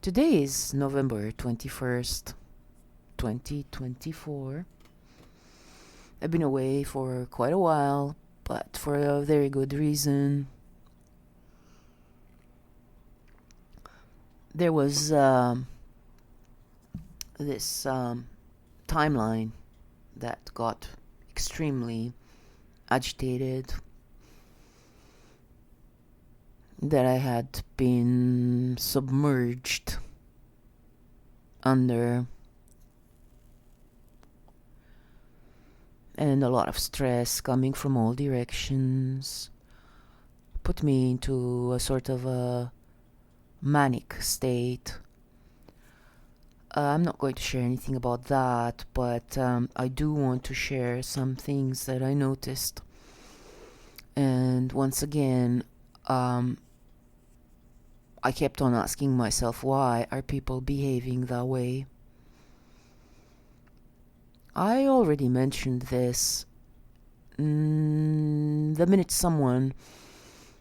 Today is November 21st, 2024. I've been away for quite a while, but for a very good reason. There was this timeline that got extremely agitated, that I had been submerged under, and a lot of stress coming from all directions put me into a sort of a manic state. I'm not going to share anything about that, but I do want to share some things that I noticed. And once again, I kept on asking myself, why are people behaving that way? I already mentioned this. The minute someone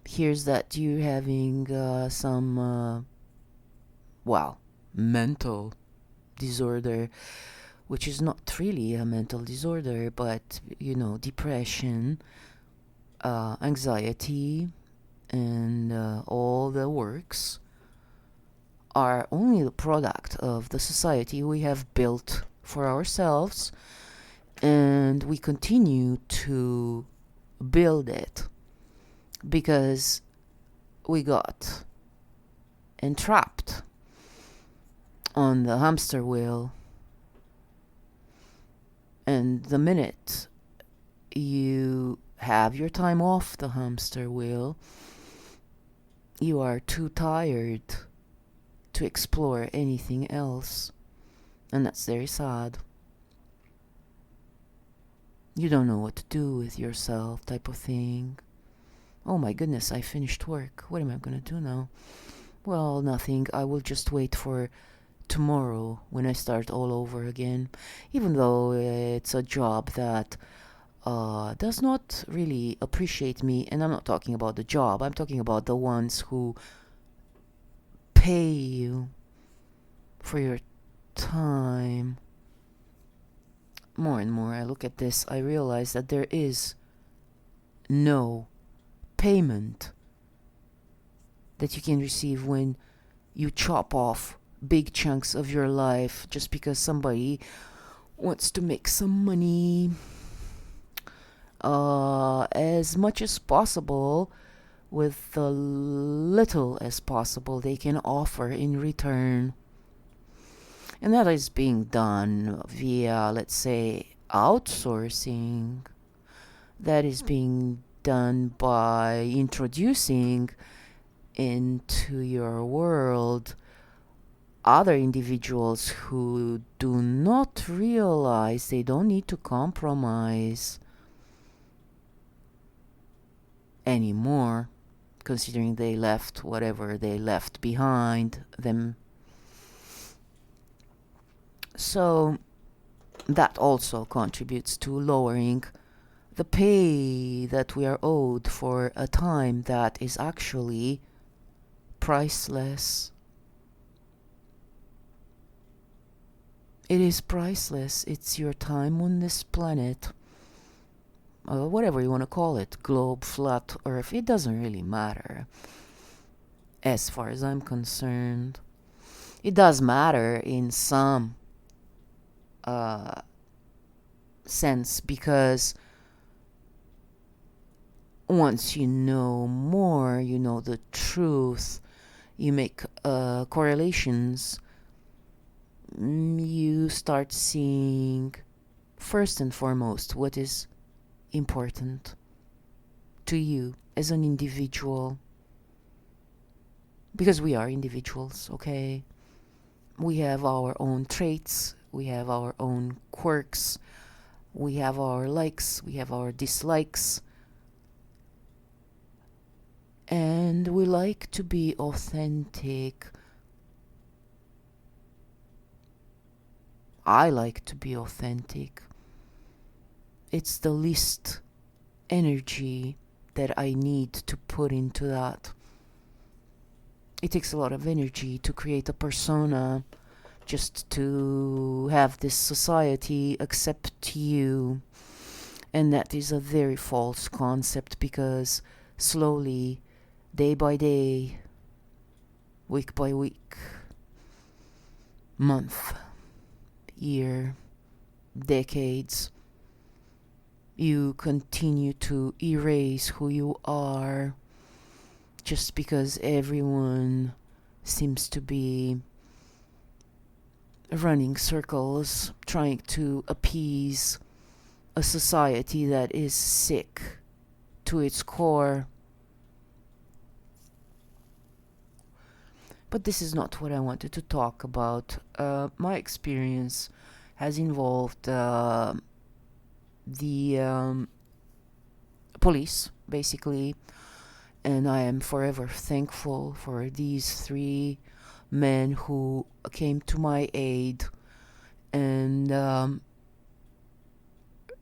hears that you're having some, mental disorder, which is not really a mental disorder, but, depression, anxiety, and all the works are only the product of the society we have built for ourselves, and we continue to build it because we got entrapped on the hamster wheel. And the minute you have your time off the hamster wheel, you are too tired to explore anything else. And that's very sad. You don't know what to do with yourself, type of thing. Oh my goodness, I finished work. What am I gonna do now? Well, nothing. I will just wait for tomorrow when I start all over again. Even though it's a job that does not really appreciate me. And I'm not talking about the job. I'm talking about the ones who pay you for your time. More and more I look at this, I realize that there is no payment that you can receive when you chop off big chunks of your life just because somebody wants to make some money. As much as possible, with the little as possible they can offer in return. And that is being done via, let's say, outsourcing. That is being done by introducing into your world other individuals who do not realize they don't need to compromise anymore, considering they left whatever they left behind them. So that also contributes to lowering the pay that we are owed for a time that is actually priceless. It is priceless. It's your time on this planet. Whatever you want to call it, globe, flat earth, it doesn't really matter. As far as I'm concerned, it does matter in some sense, because once you know more, you know the truth, you make correlations, you start seeing first and foremost what is important to you as an individual, because we are individuals, okay? We have our own traits, we have our own quirks, we have our likes, we have our dislikes, and we like to be authentic. I like to be authentic. It's the least energy that I need to put into that. It takes a lot of energy to create a persona just to have this society accept you. And that is a very false concept, because slowly, day by day, week by week, month, year, decades, you continue to erase who you are just because everyone seems to be running circles trying to appease a society that is sick to its core. But this is not what I wanted to talk about. My experience has involved the police, basically, and I am forever thankful for these 3 men who came to my aid and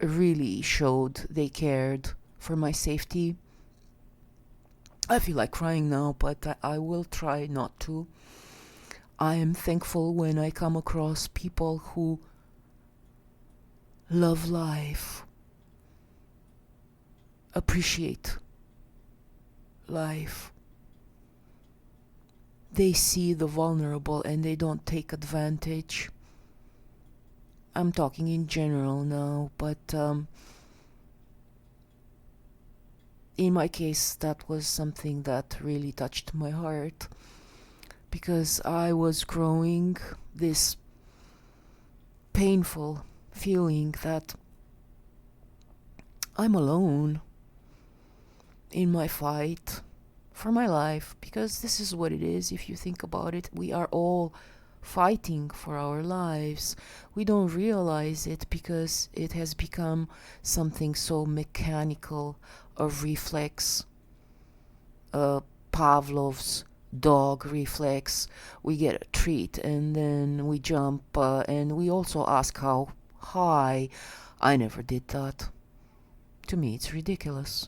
really showed they cared for my safety. I feel like crying now, but I will try not to. I am thankful when I come across people who love life, appreciate life. They see the vulnerable and they don't take advantage. I'm talking in general now, but in my case, that was something that really touched my heart, because I was growing this painful feeling that I'm alone in my fight for my life, because this is what it is. If you think about it, we are all fighting for our lives. We don't realize it because it has become something so mechanical, a reflex, Pavlov's dog reflex. We get a treat and then we jump, and we also ask how high. I never did that. To me, it's ridiculous.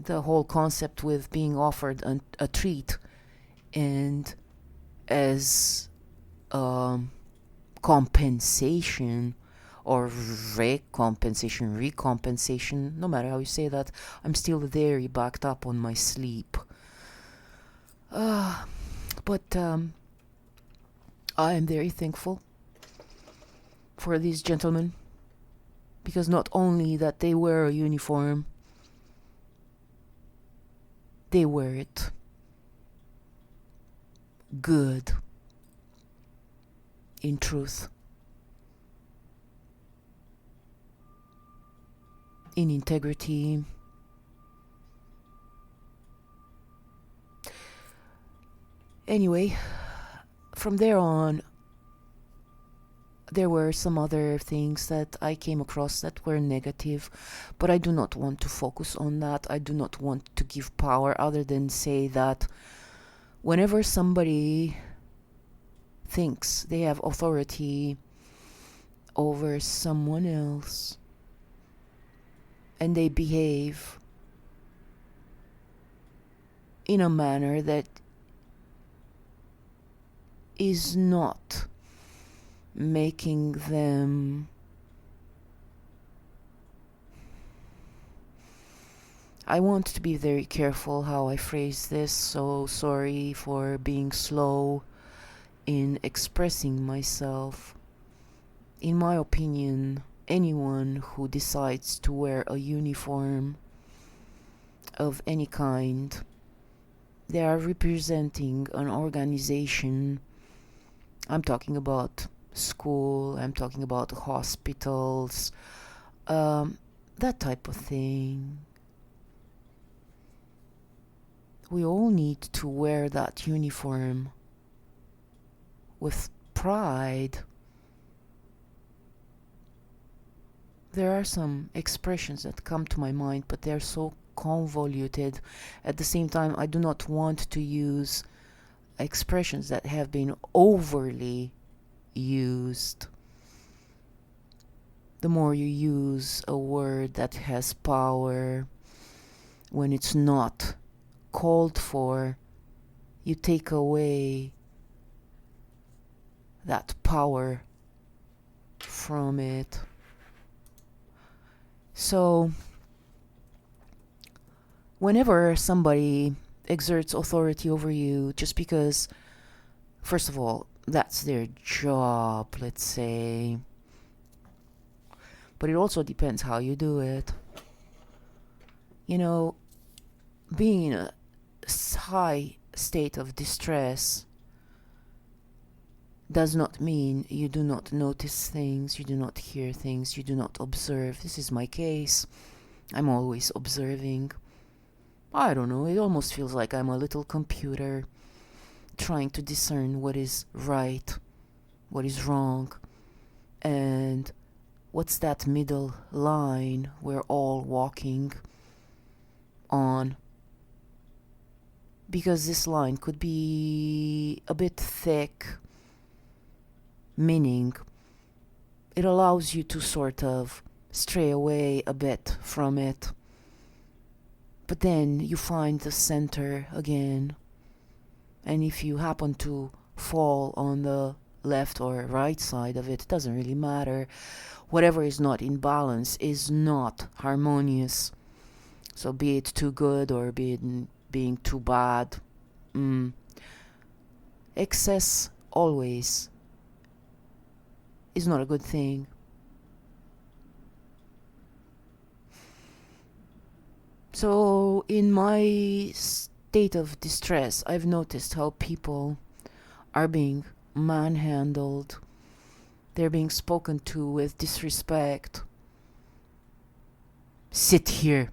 The whole concept with being offered a treat and as compensation or recompensation, no matter how you say that, I'm still very backed up on my sleep. But I am very thankful for these gentlemen, because not only that they wear a uniform, they wear it good, in truth, in integrity. Anyway, from there on, there were some other things that I came across that were negative, but I do not want to focus on that. I do not want to give power, other than say that whenever somebody thinks they have authority over someone else and they behave in a manner that is not making them I want to be very careful how I phrase this, so sorry for being slow in expressing myself. In my opinion, anyone who decides to wear a uniform of any kind, they are representing an organization. I'm talking about school, I'm talking about hospitals, that type of thing. We all need to wear that uniform with pride. There are some expressions that come to my mind, but they're so convoluted. At the same time, I do not want to use expressions that have been overly used. The more you use a word that has power when it's not called for, you take away that power from it. So, whenever somebody exerts authority over you, just because, first of all, that's their job, let's say, but it also depends how you do it. You know, being in a high state of distress does not mean you do not notice things, you do not hear things, you do not observe. This is my case. I'm always observing. I don't know, it almost feels like I'm a little computer trying to discern what is right, what is wrong, and what's that middle line we're all walking on. Because this line could be a bit thick, meaning it allows you to sort of stray away a bit from it. But then you find the center again. And if you happen to fall on the left or right side of it, it doesn't really matter. Whatever is not in balance is not harmonious. So be it too good or be it being too bad. Excess always is not a good thing. So in my state of distress, I've noticed how people are being manhandled. They're being spoken to with disrespect. Sit here.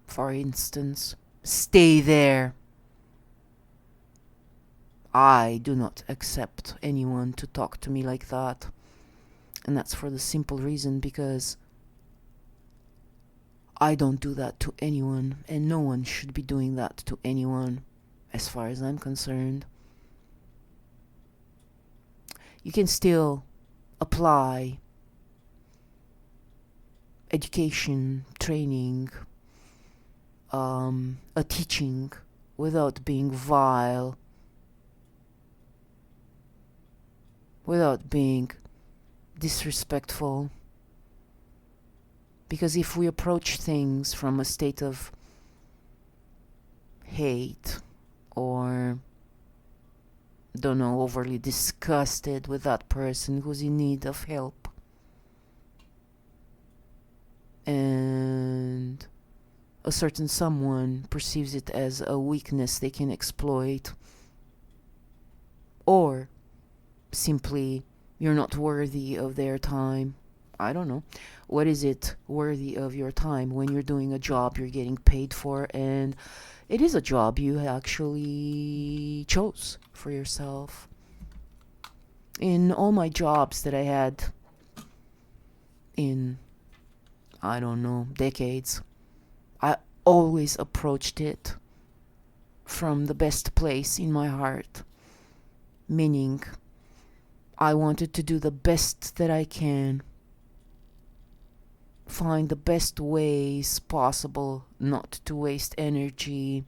For instance, stay there. I do not accept anyone to talk to me like that. And that's for the simple reason because I don't do that to anyone, and no one should be doing that to anyone, as far as I'm concerned. You can still apply education, training, a teaching without being vile, without being disrespectful. Because if we approach things from a state of hate or, don't know, overly disgusted with that person who's in need of help, and a certain someone perceives it as a weakness they can exploit, or simply you're not worthy of their time. I don't know. What is it worthy of your time when you're doing a job you're getting paid for, and it is a job you actually chose for yourself? In all my jobs that I had in, I don't know, decades, I always approached it from the best place in my heart, meaning I wanted to do the best that I can, find the best ways possible not to waste energy,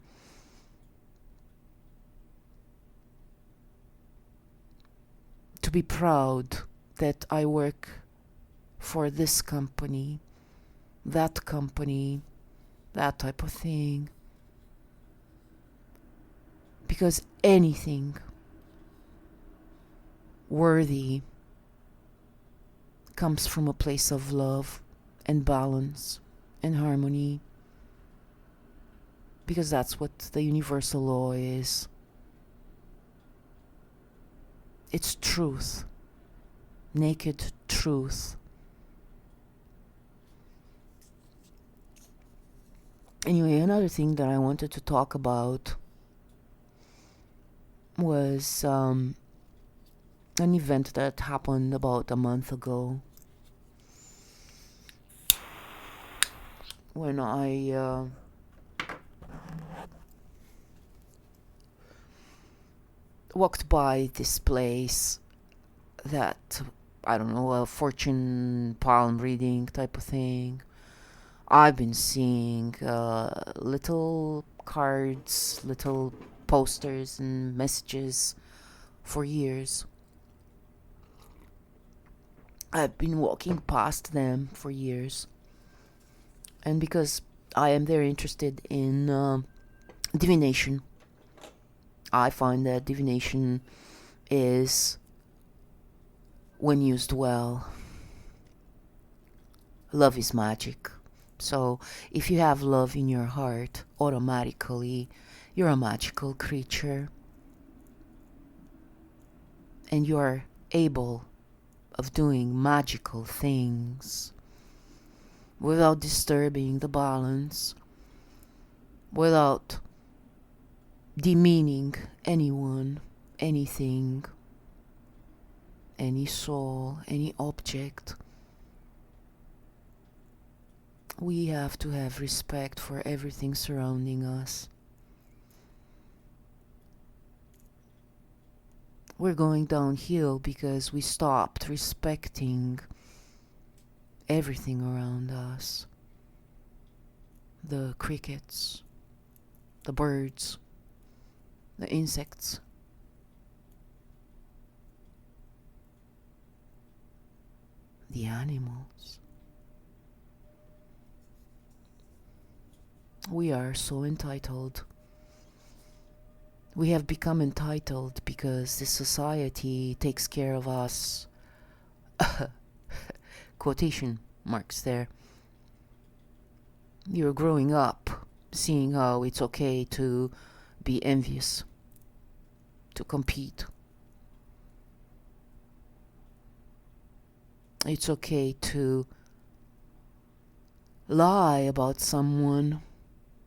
to be proud that I work for this company, that type of thing. Because anything worthy comes from a place of love and balance and harmony, because that's what the universal law is. It's truth, naked truth. Anyway, another thing that I wanted to talk about was an event that happened about a month ago, when I walked by this place that, I don't know, a fortune palm reading type of thing. I've been seeing little cards, little posters and messages for years. I've been walking past them for years. And because I am very interested in divination, I find that divination is, when used well, love is magic. So if you have love in your heart, automatically you're a magical creature. And you're able of doing magical things without disturbing the balance, without demeaning anyone, anything, any soul, any object. We have to have respect for everything surrounding us. We're going downhill because we stopped respecting everything around us. The crickets, the birds, the insects. The animals. We are so entitled. We have become entitled because this society takes care of us. Quotation marks there. You're growing up seeing how it's okay to be envious, to compete. It's okay to lie about someone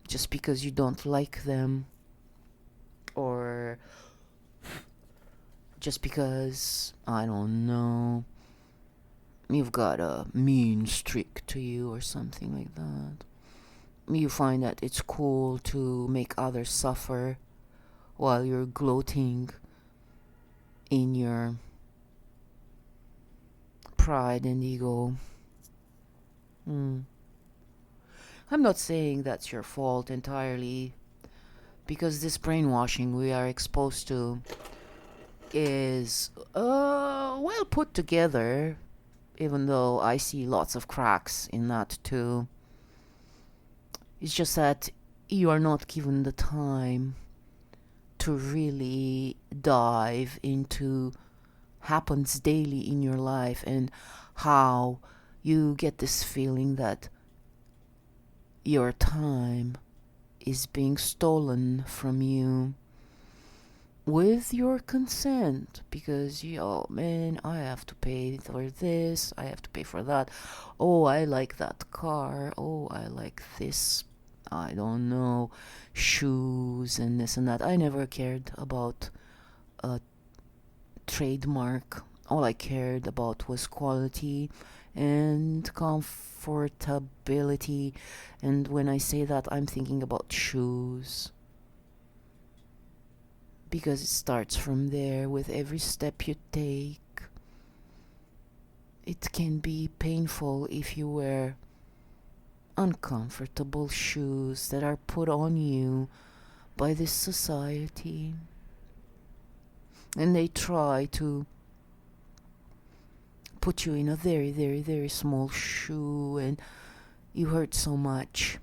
just because you don't like them, or just because, I don't know, you've got a mean streak to you or something like that. You find that it's cool to make others suffer while you're gloating in your pride and ego. I'm not saying that's your fault entirely, because this brainwashing we are exposed to is well put together, even though I see lots of cracks in that too. It's just that you are not given the time to really dive into happens daily in your life and how you get this feeling that your time is being stolen from you with your consent, because oh man, I have to pay for this, I have to pay for that, oh I like that car, oh I like this, I don't know, shoes and this and that. I never cared about a trademark. All I cared about was quality and comfortability. And when I say that, I'm thinking about shoes, because it starts from there. With every step you take, it can be painful if you wear uncomfortable shoes that are put on you by this society, and they try to put you in a very, very, very small shoe, and you hurt so much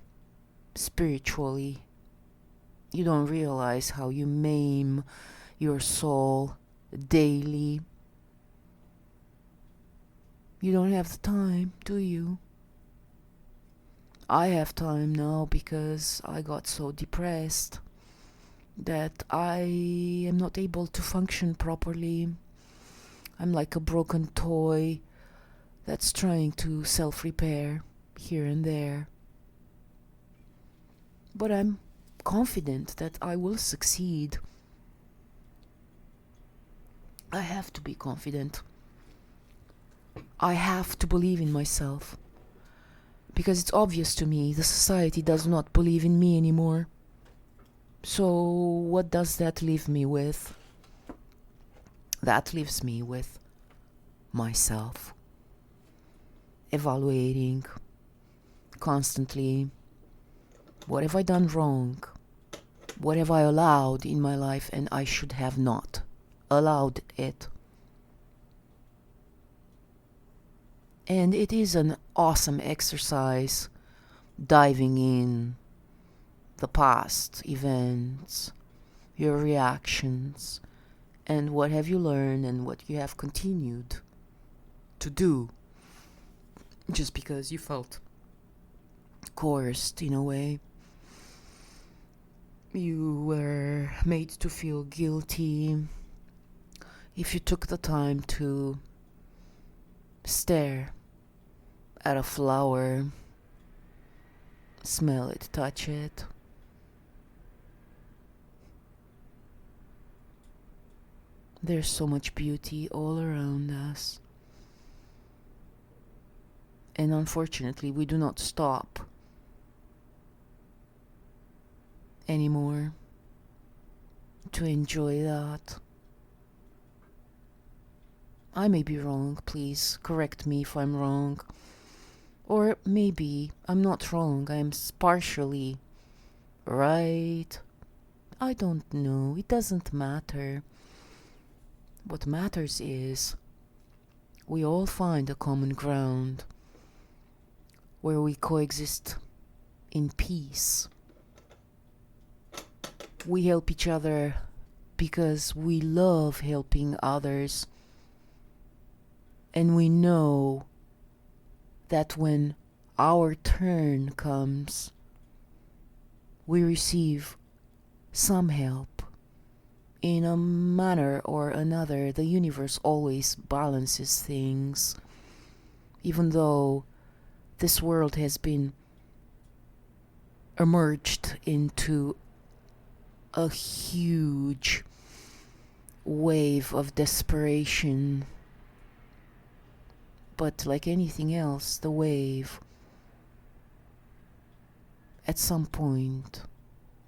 spiritually. You don't realize how you maim your soul daily. You don't have the time, do you? I have time now because I got so depressed that I am not able to function properly. I'm like a broken toy that's trying to self-repair here and there. But I'm confident that I will succeed. I have to be confident. I have to believe in myself. Because it's obvious to me the society does not believe in me anymore. So what does that leave me with? That leaves me with myself. Evaluating constantly. What have I done wrong? What have I allowed in my life and I should have not allowed it? And it is an awesome exercise diving in the past events, your reactions, and what have you learned and what you have continued to do just because you felt coerced in a way. You were made to feel guilty if you took the time to stare at a flower, smell it, touch it. There's so much beauty all around us. And unfortunately, we do not stop anymore to enjoy that. I may be wrong, please correct me if I'm wrong. Or maybe I'm not wrong, I'm partially right. I don't know, it doesn't matter. What matters is we all find a common ground where we coexist in peace. We help each other because we love helping others. And we know that when our turn comes, we receive some help. In a manner or another, the universe always balances things. Even though this world has been emerged into a huge wave of desperation. But like anything else, the wave at some point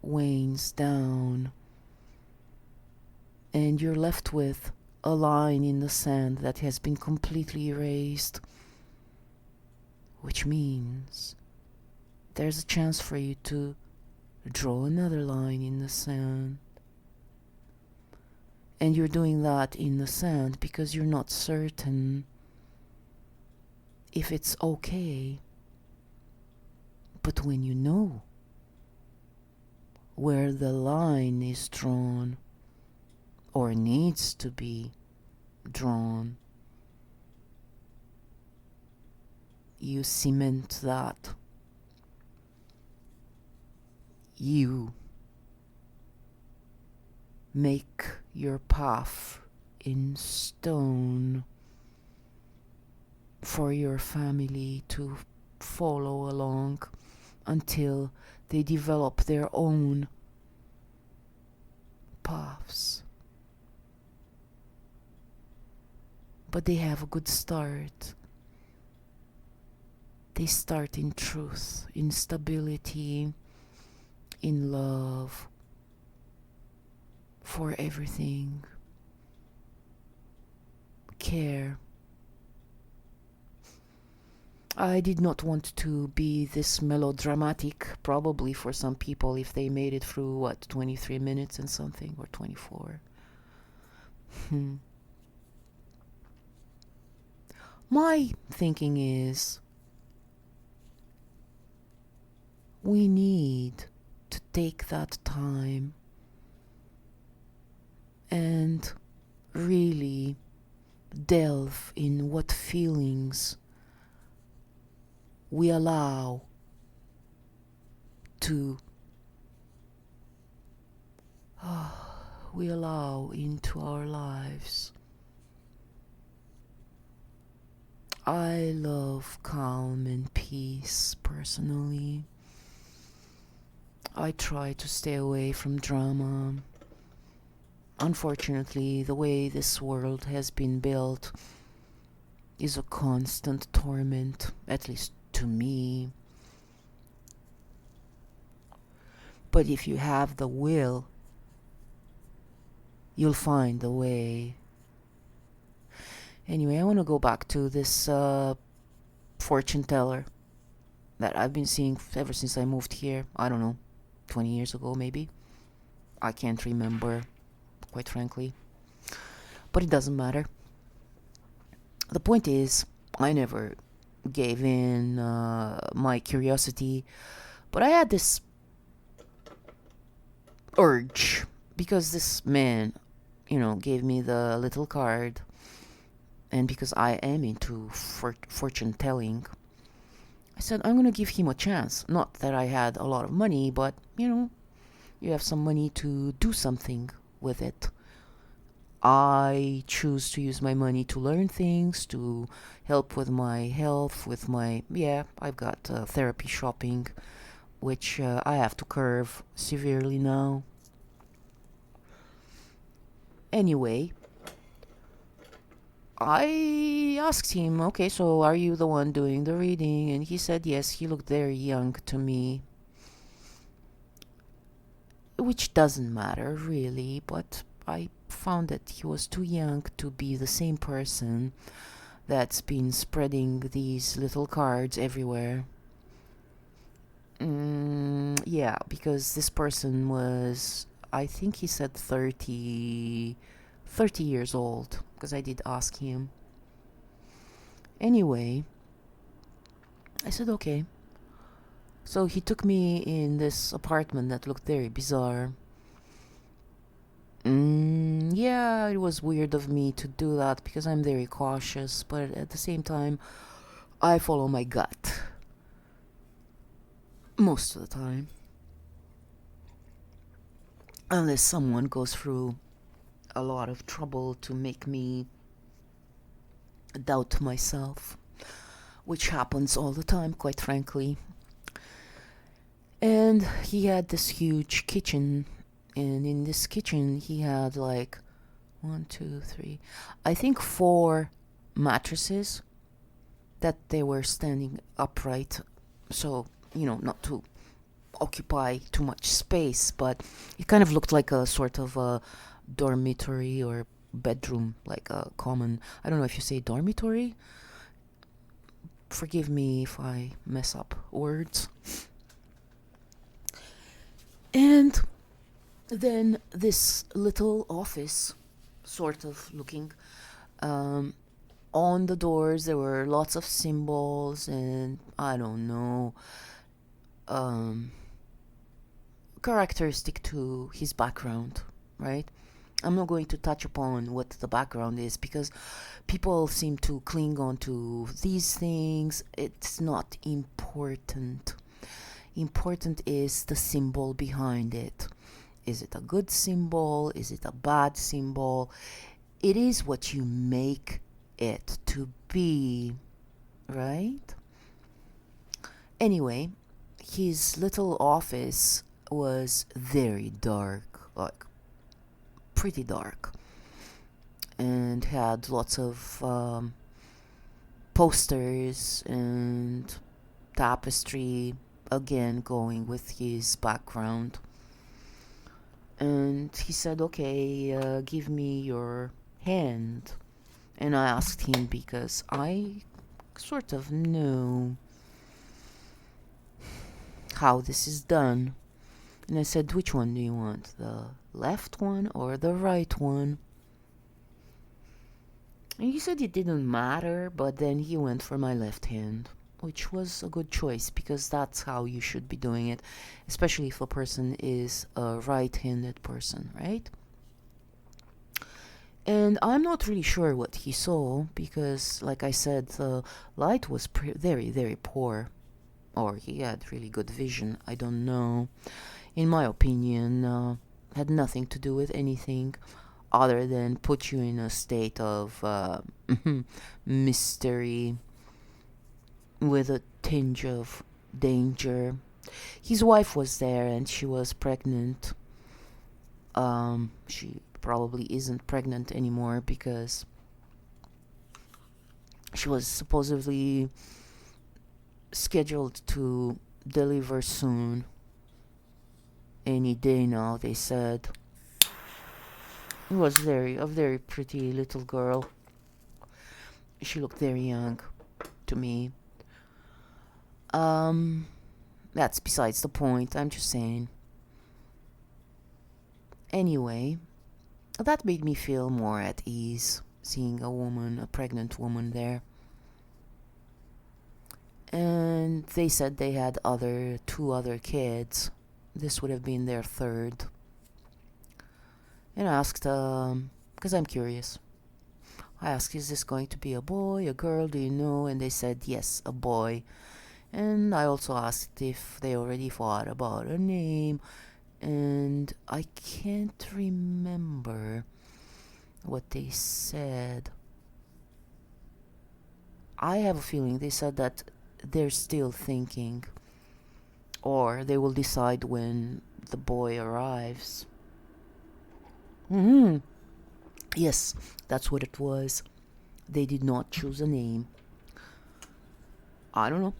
wanes down, and you're left with a line in the sand that has been completely erased, which means there's a chance for you to draw another line in the sand. And you're doing that in the sand because you're not certain if it's okay. But when you know where the line is drawn or needs to be drawn, you cement that. You make your path in stone for your family to follow along until they develop their own paths. But they have a good start. They start in truth, in stability, in love, for everything, care. I did not want to be this melodramatic, probably for some people if they made it through, 23 minutes and something, or 24. My thinking is, we need to take that time and really delve in what feelings we allow into our lives. I love calm and peace personally. I try to stay away from drama. Unfortunately, the way this world has been built is a constant torment, at least to me. But if you have the will, you'll find the way. Anyway, I want to go back to this fortune teller that I've been seeing ever since I moved here. I don't know, 20 years ago maybe. I can't remember, quite frankly. But it doesn't matter. The point is, I never gave in my curiosity, but I had this urge because this man, gave me the little card, and because I am into fortune telling, I said I'm gonna give him a chance. Not that I had a lot of money, but you have some money to do something with it. I choose to use my money to learn things, to help with my health, with my, I've got therapy shopping, which I have to curb severely now. Anyway, I asked him, okay, so are you the one doing the reading? And he said yes. He looked very young to me, which doesn't matter really, but I found that he was too young to be the same person that's been spreading these little cards everywhere. Yeah, because this person was, I think he said 30 years old, because I did ask him. Anyway, I said okay. So he took me in this apartment that looked very bizarre. Yeah, it was weird of me to do that because I'm very cautious, but at the same time, I follow my gut. Most of the time. Unless someone goes through a lot of trouble to make me doubt myself, which happens all the time, quite frankly. And he had this huge kitchen, and in this kitchen he had like 1, 2, 3, I think 4 mattresses that they were standing upright, so not to occupy too much space, but it kind of looked like a sort of a dormitory or bedroom, like a common, I don't know if you say dormitory, forgive me if I mess up words. And then this little office, sort of looking, on the doors there were lots of symbols and I don't know, characteristic to his background, right? I'm not going to touch upon what the background is because people seem to cling on to these things. It's not important. Important is the symbol behind it. Is it a good symbol? Is it a bad symbol? It is what you make it to be, right? Anyway, his little office was very dark, like pretty dark, and had lots of posters and tapestry, again going with his background. And he said, okay, give me your hand. And I asked him because I sort of know how this is done. And I said, which one do you want? The left one or the right one? And he said it didn't matter, but then he went for my left hand, which was a good choice because that's how you should be doing it, especially if a person is a right-handed person, right? And I'm not really sure what he saw because, like I said, the light was very, very poor. Or he had really good vision, I don't know. In my opinion, had nothing to do with anything other than put you in a state of mystery with a tinge of danger. His wife was there and she was pregnant. She probably isn't pregnant anymore because she was supposedly scheduled to deliver soon. Any day now, they said. It was a very pretty little girl. She looked very young to me. That's besides the point. I'm just saying. Anyway, that made me feel more at ease, seeing a pregnant woman there. And they said they had two other kids. This would have been their third. And I asked, because I'm curious. I asked, is this going to be a boy, a girl, do you know? And they said, yes, a boy. And I also asked if they already thought about a name. And I can't remember what they said. I have a feeling they said that they're still thinking, or they will decide when the boy arrives. Yes, that's what it was. They did not choose a name. I don't know.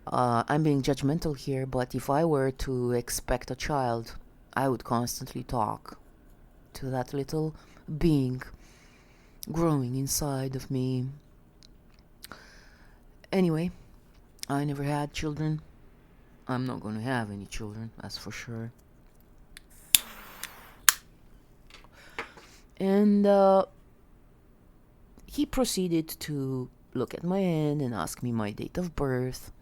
I'm being judgmental here, but if I were to expect a child, I would constantly talk to that little being growing inside of me. Anyway, I never had children. I'm not going to have any children, that's for sure. And he proceeded to look at my hand and ask me my date of birth,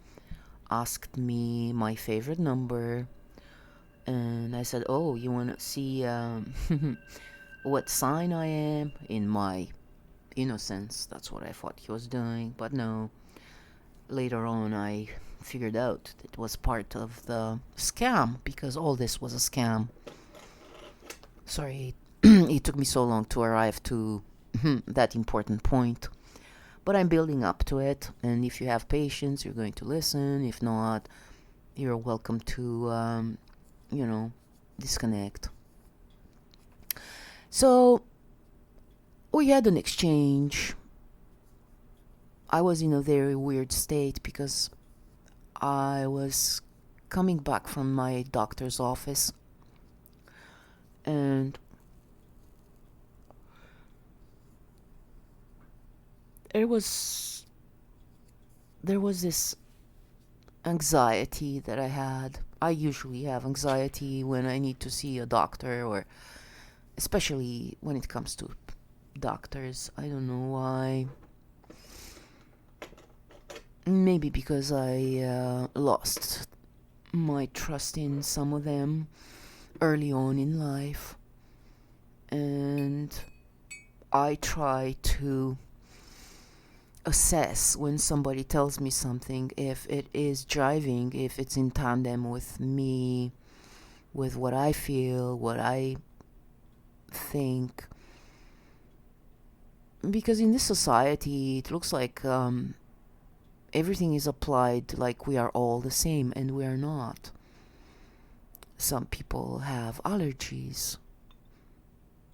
asked me my favorite number, and I said, oh, you want to see what sign I am? In my innocence, that's what I thought he was doing, but no. Later on, I figured out it was part of the scam, because all this was a scam. Sorry, it took me so long to arrive to that important point. But I'm building up to it, and if you have patience, you're going to listen. If not, you're welcome to, disconnect. So, we had an exchange. I was in a very weird state because I was coming back from my doctor's office, and there was this anxiety that I had. I usually have anxiety when I need to see a doctor, or especially when it comes to doctors. I don't know why. Maybe because I lost my trust in some of them early on in life, and I try to assess when somebody tells me something, if it is driving, if it's in tandem with me, with what I feel, what I think. Because in this society, it looks like everything is applied like we are all the same, and we are not. Some people have allergies.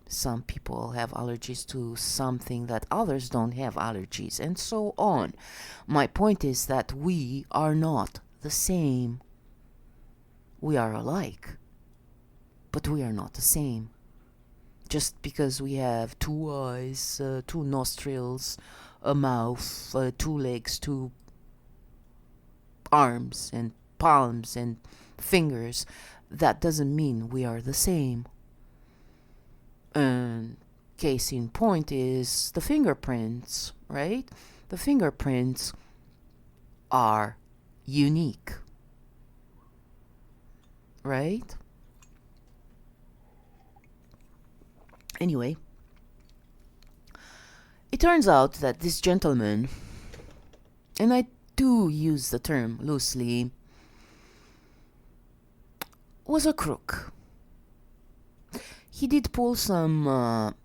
Some people have allergies to something that others don't have allergies, and so on. My point is that we are not the same. We are alike, but we are not the same. Just because we have two eyes, two nostrils, a mouth, two legs, two arms and palms and fingers, that doesn't mean we are the same. And case in point is the fingerprints, right? The fingerprints are unique, right? Anyway, it turns out that this gentleman, and I do use the term loosely, was a crook. He did pull some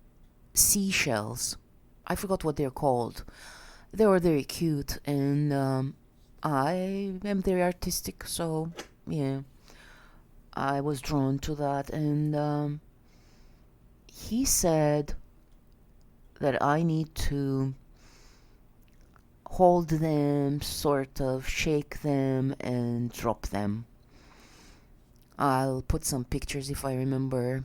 seashells. I forgot what they're called. They were very cute, and I am very artistic, so yeah, I was drawn to that. And he said that I need to hold them, sort of shake them, and drop them. I'll put some pictures if I remember.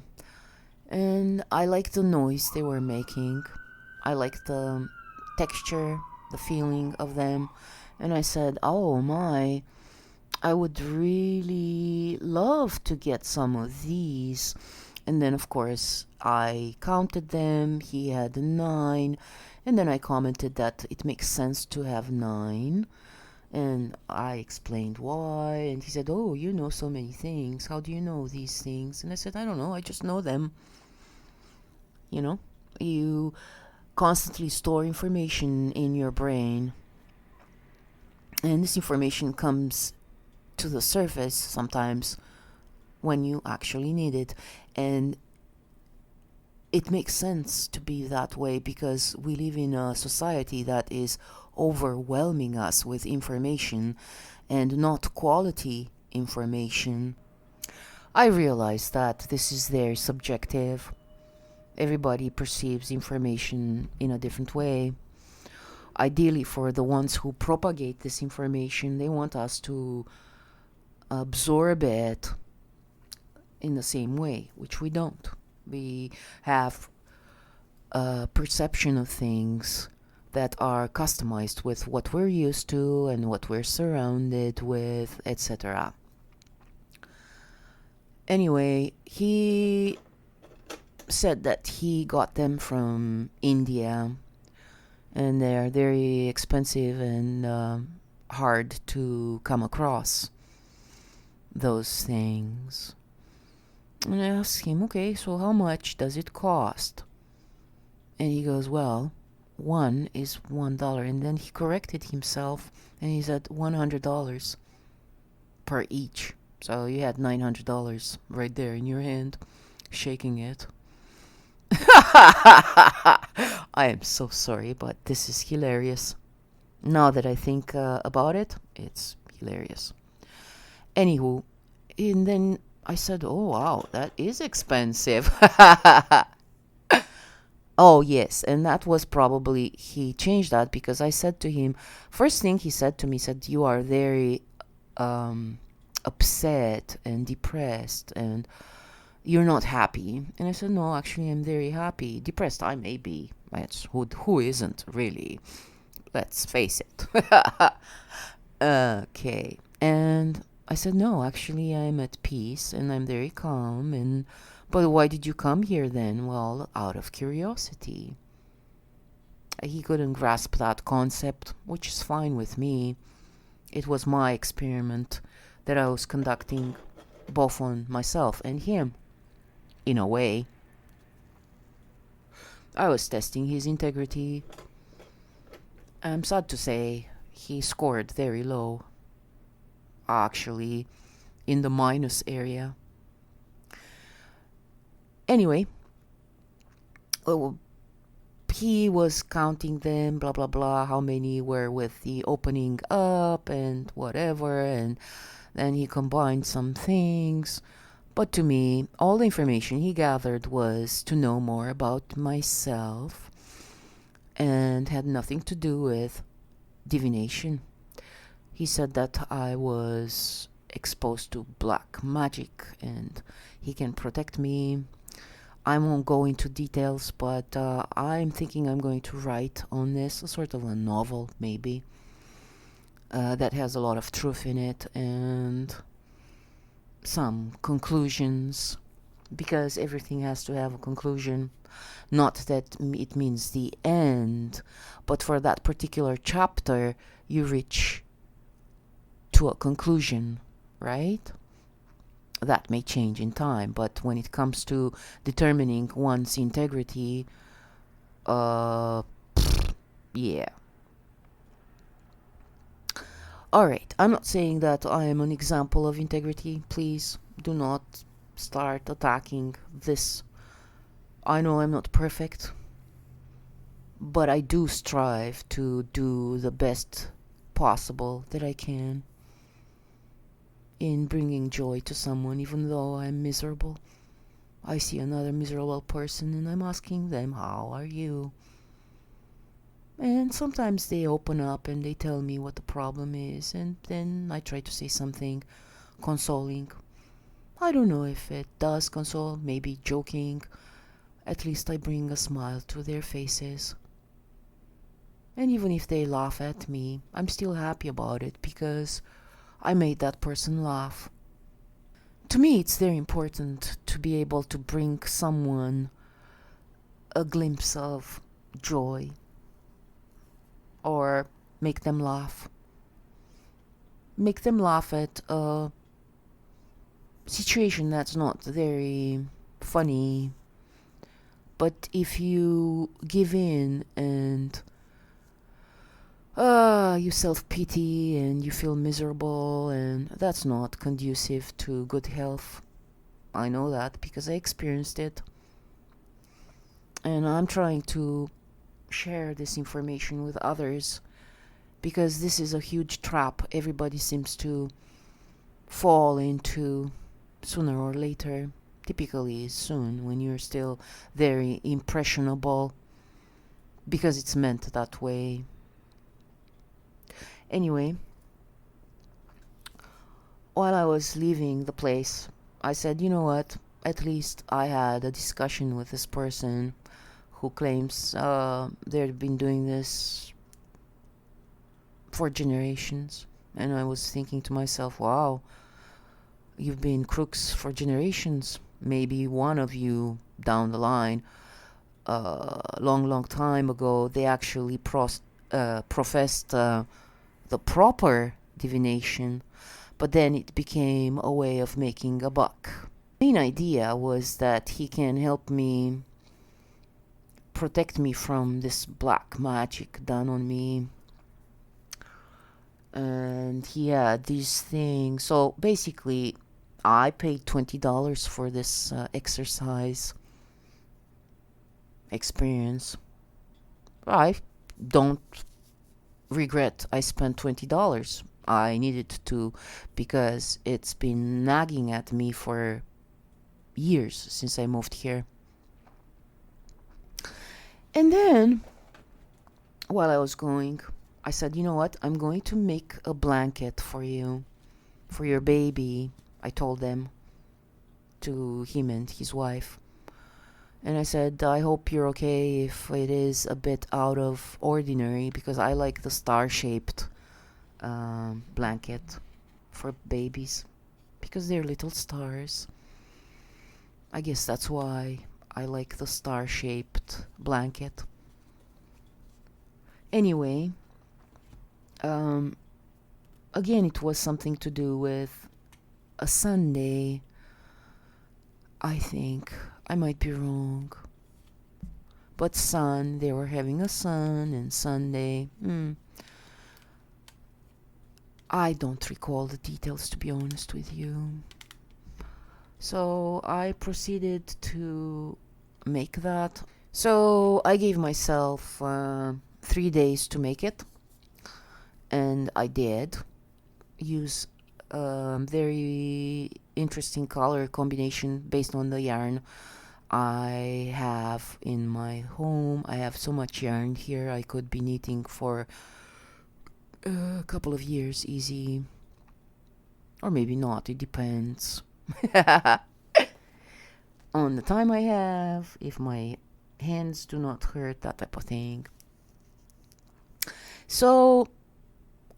And I liked the noise they were making. I liked the texture, the feeling of them. And I said, oh my, I would really love to get some of these And then, of course, I counted them. He had 9. And then I commented that it makes sense to have 9. And I explained why. And he said, "Oh, you know so many things. How do you know these things?" And I said, "I don't know. I just know them. You know, you constantly store information in your brain. And this information comes to the surface sometimes when you actually need it. And it makes sense to be that way because we live in a society that is overwhelming us with information and not quality information." I realize that this is very subjective. Everybody perceives information in a different way. Ideally, for the ones who propagate this information, they want us to absorb it in the same way, which we don't. We have a perception of things that are customized with what we're used to and what we're surrounded with, etc. Anyway, he said that he got them from India and they're very expensive and hard to come across those things. And I asked him, "Okay, so how much does it cost?" And he goes, "Well, one is $1." And then he corrected himself and he said $100 per each. So you had $900 right there in your hand, shaking it. I am so sorry, but this is hilarious. Now that I think about it, it's hilarious. Anywho, and then I said, "Oh, wow, that is expensive." Oh, yes, and that was probably, he changed that because I said to him, first thing he said to me, said, "You are very upset and depressed and you're not happy." And I said, "No, actually, I'm very happy. Depressed, I may be. That's who isn't, really? Let's face it." Okay. And I said, "No, actually, I'm at peace and I'm very calm. And but why did you come here then?" "Well, out of curiosity." He couldn't grasp that concept, which is fine with me. It was my experiment that I was conducting both on myself and him. In a way, I was testing his integrity. I'm sad to say he scored very low, actually in the minus area. Anyway, he was counting them, blah blah blah, how many were with the opening up and whatever, and then he combined some things. But to me, all the information he gathered was to know more about myself and had nothing to do with divination. He said that I was exposed to black magic and he can protect me. I won't go into details, but I'm thinking I'm going to write on this, a sort of a novel, maybe, that has a lot of truth in it and some conclusions, because everything has to have a conclusion. Not that it means the end, but for that particular chapter, you reach to a conclusion, right? That may change in time, but when it comes to determining one's integrity, yeah. Alright, I'm not saying that I am an example of integrity. Please do not start attacking this. I know I'm not perfect, but I do strive to do the best possible that I can in bringing joy to someone, even though I'm miserable. I see another miserable person and I'm asking them, "How are you?" And sometimes they open up and they tell me what the problem is, and then I try to say something consoling. I don't know if it does console, maybe joking. At least I bring a smile to their faces. And even if they laugh at me, I'm still happy about it because I made that person laugh. To me, it's very important to be able to bring someone a glimpse of joy or make them laugh. Make them laugh at a situation that's not very funny. But if you give in and you self-pity and you feel miserable, and that's not conducive to good health. I know that because I experienced it. And I'm trying to share this information with others because this is a huge trap everybody seems to fall into sooner or later. Typically soon, when you're still very impressionable, because it's meant that way. Anyway, while I was leaving the place, I said, you know what? At least I had a discussion with this person who claims they've been doing this for generations. And I was thinking to myself, wow, you've been crooks for generations. Maybe one of you down the line, long time ago, they actually professed the proper divination, but then it became a way of making a buck. The main idea was that he can help me protect me from this black magic done on me. And he had these things. So basically, I paid $20 for this exercise experience. I don't regret I spent $20. I needed to, because it's been nagging at me for years since I moved here. And then, while I was going, I said, you know what? I'm going to make a blanket for you, for your baby. I told them, to him and his wife. And I said, I hope you're okay if it is a bit out of ordinary, because I like the star-shaped blanket for babies, because they're little stars. I guess that's why I like the star-shaped blanket. Anyway, again, it was something to do with a Sunday, I think. I might be wrong. But they were having a son, and Sunday. I don't recall the details, to be honest with you. So I proceeded to make that. So I gave myself 3 days to make it. And I did use a very interesting color combination based on the yarn I have in my home. I have so much yarn here, I could be knitting for a couple of years easy. Or maybe not, it depends on the time I have, if my hands do not hurt, that type of thing. So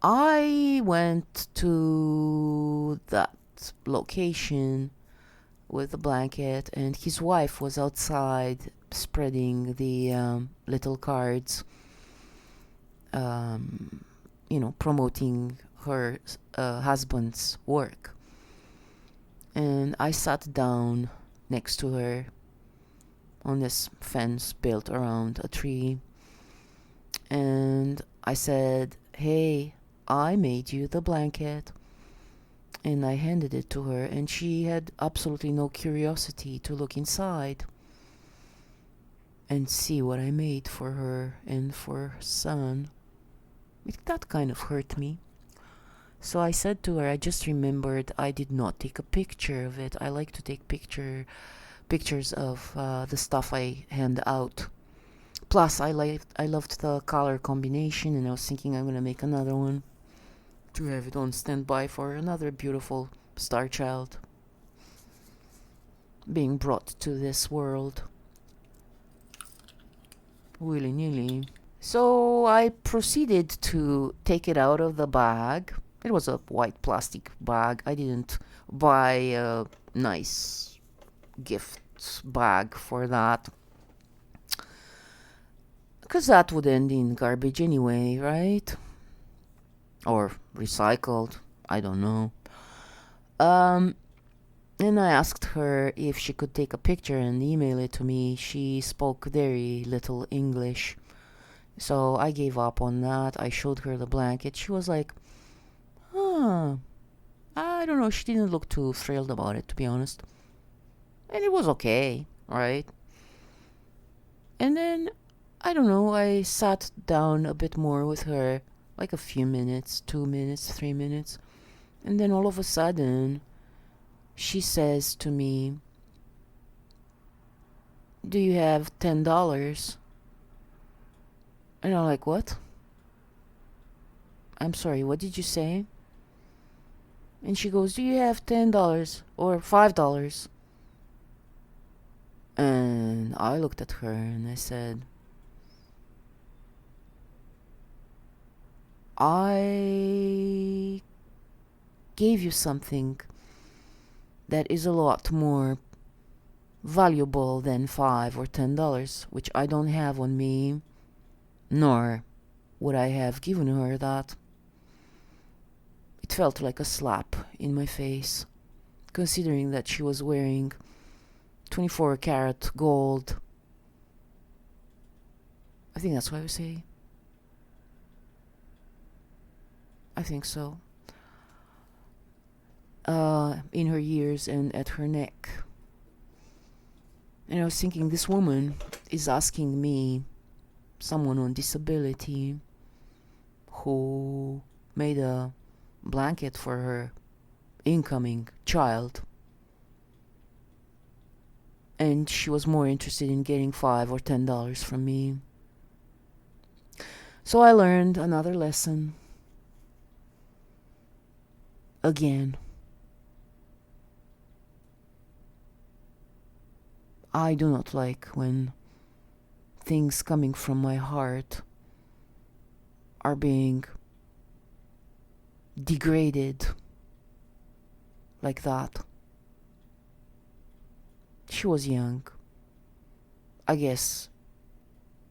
I went to that location with a blanket, and his wife was outside spreading the little cards, promoting her husband's work. And I sat down next to her on this fence built around a tree, and I said, hey, I made you the blanket. And I handed it to her, and she had absolutely no curiosity to look inside and see what I made for her and for her son. That kind of hurt me. So I said to her, I just remembered I did not take a picture of it. I like to take pictures of the stuff I hand out. Plus, I loved the color combination, and I was thinking I'm going to make another one to have it on standby for another beautiful star child being brought to this world willy-nilly. So I proceeded to take it out of the bag. It was a white plastic bag. I didn't buy a nice gift bag for that. Because that would end in garbage anyway, right? Or recycled. I don't know. And I asked her if she could take a picture and email it to me. She spoke very little English. So I gave up on that. I showed her the blanket. She was like, huh. I don't know. She didn't look too thrilled about it, to be honest. And it was okay, right? And then, I don't know, I sat down a bit more with her, like a few minutes, 2 minutes, 3 minutes. And then all of a sudden, she says to me, do you have $10? And I'm like, what? I'm sorry, what did you say? And she goes, do you have $10 or $5? And I looked at her and I said, I gave you something that is a lot more valuable than $5 or $10, which I don't have on me, nor would I have given her that. It felt like a slap in my face, considering that she was wearing 24 karat gold. I think that's what I would say. I think so. In her ears and at her neck. And I was thinking, this woman is asking me, someone on disability, who made a blanket for her incoming child, and she was more interested in getting $5 or $10 from me. So I learned another lesson. Again. I do not like when things coming from my heart are being degraded like that. She was young. I guess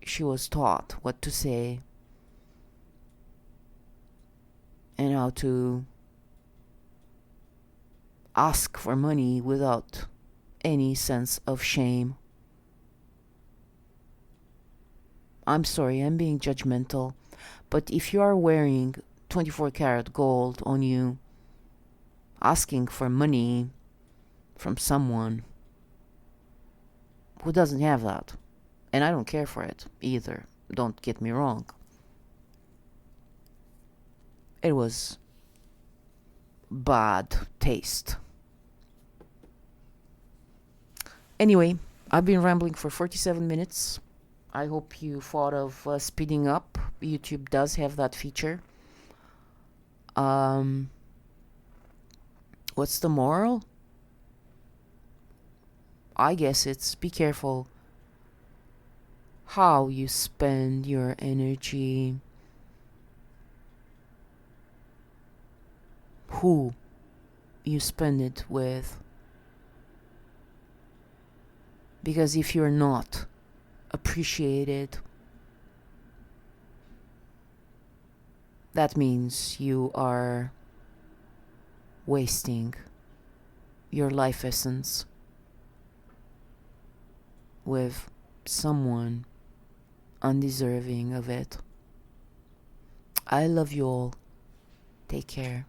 she was taught what to say and how to ask for money without any sense of shame. I'm sorry, I'm being judgmental, but if you are wearing 24 karat gold on you, asking for money from someone who doesn't have that, and I don't care for it either, don't get me wrong, it was bad taste. Anyway, I've been rambling for 47 minutes. I hope you thought of speeding up. YouTube does have that feature. What's the moral? I guess it's be careful how you spend your energy, who you spend it with. Because if you're not appreciated, that means you are wasting your life essence with someone undeserving of it. I love you all. Take care.